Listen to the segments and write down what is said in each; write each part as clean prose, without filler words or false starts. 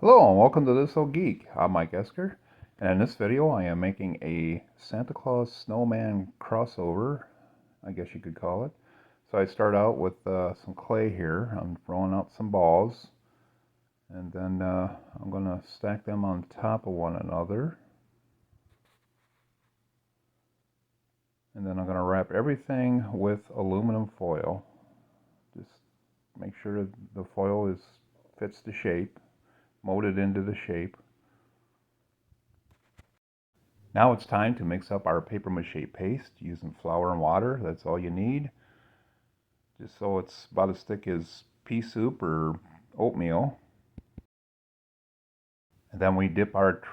Hello and welcome to This Old Geek. I'm Mike Esker, and in this video I am making a Santa Claus Snowman crossover, I guess you could call it. So I start out with some clay here. I'm throwing out some balls, and then I'm going to stack them on top of one another. And then I'm going to wrap everything with aluminum foil. Just make sure the foil fits the shape, mold it into the shape. Now it's time to mix up our paper mache paste using flour and water. That's all you need. Just so it's about as thick as pea soup or oatmeal. And then we dip our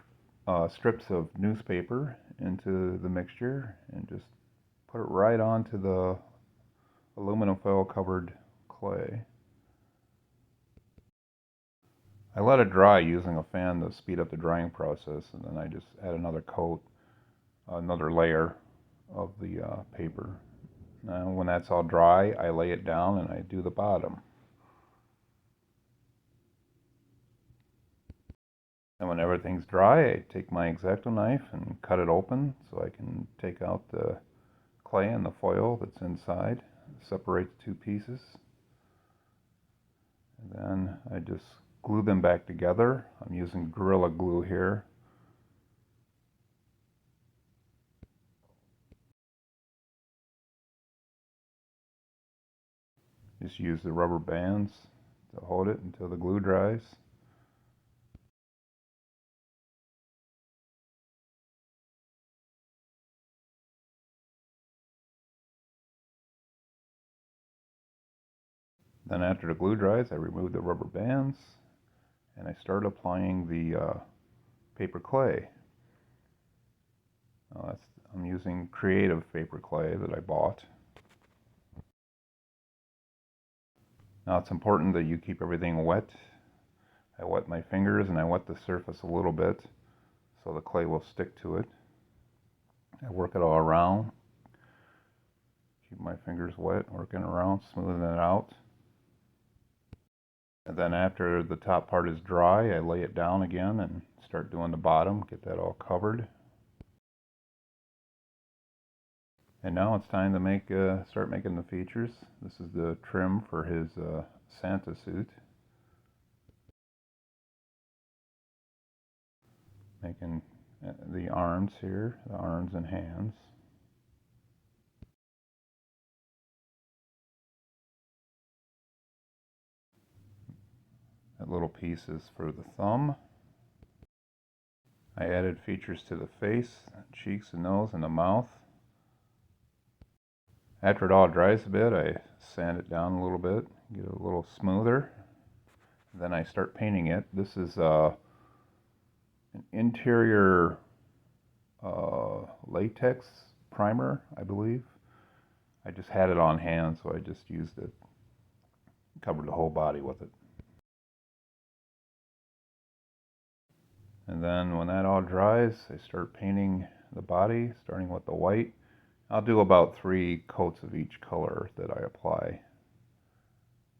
strips of newspaper into the mixture and just put it right onto the aluminum foil covered clay. I let it dry using a fan to speed up the drying process, and then I just add another coat, another layer of the paper. Now when that's all dry, I lay it down and I do the bottom. And when everything's dry, I take my X-Acto knife and cut it open so I can take out the clay and the foil that's inside, separate the two pieces. And then I just glue them back together. I'm using Gorilla Glue here. Just use the rubber bands to hold it until the glue dries. Then after the glue dries, I remove the rubber bands and I start applying the paper clay. I'm using Creative paper clay that I bought. Now it's important that you keep everything wet. I wet my fingers and I wet the surface a little bit so the clay will stick to it. I work it all around. Keep my fingers wet, working around, smoothing it out. And then after the top part is dry, I lay it down again and start doing the bottom, get that all covered. And now it's time to start making the features. This is the trim for his Santa suit. Making the arms here, the arms and hands. That little piece is for the thumb. I added features to the face, cheeks, and nose, and the mouth. After it all dries a bit, I sand it down a little bit, get it a little smoother. Then I start painting it. This is an interior latex primer, I believe. I just had it on hand, so I just used it, covered the whole body with it. And then when that all dries, I start painting the body, starting with the white. I'll do about 3 coats of each color that I apply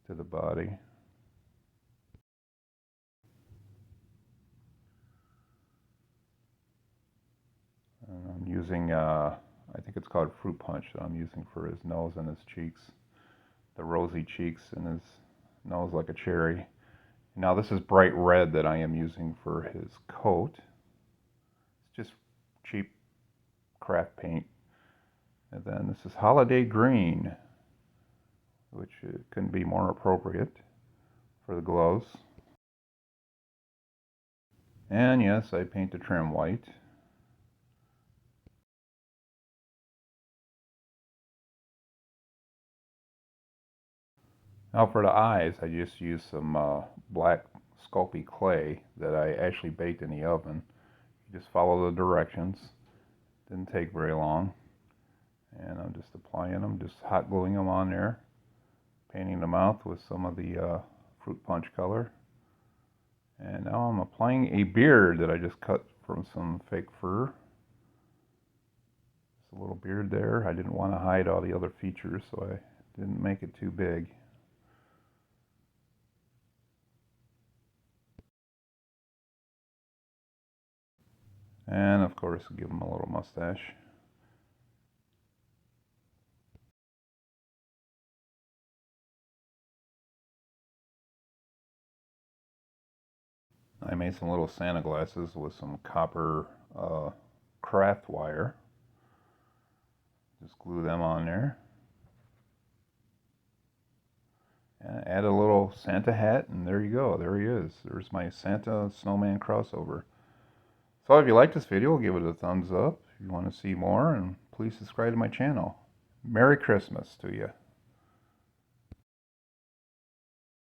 to the body. And I'm using, I think it's called Fruit Punch that I'm using for his nose and his cheeks. The rosy cheeks and his nose like a cherry. Now this is bright red that I am using for his coat. It's just cheap craft paint. And then this is Holiday Green, which couldn't be more appropriate for the gloves. And yes, I paint the trim white. Now for the eyes, I just used some black Sculpey clay that I actually baked in the oven. You just follow the directions. Didn't take very long. And I'm just applying them, just hot gluing them on there. Painting the mouth with some of the Fruit Punch color. And now I'm applying a beard that I just cut from some fake fur. Just a little beard there. I didn't want to hide all the other features, so I didn't make it too big. And of course, give him a little mustache. I made some little Santa glasses with some copper craft wire. Just glue them on there. And add a little Santa hat, and there you go. There he is. There's my Santa Snowman crossover. So if you like this video, give it a thumbs up. If you want to see more, and please subscribe to my channel. Merry Christmas to you.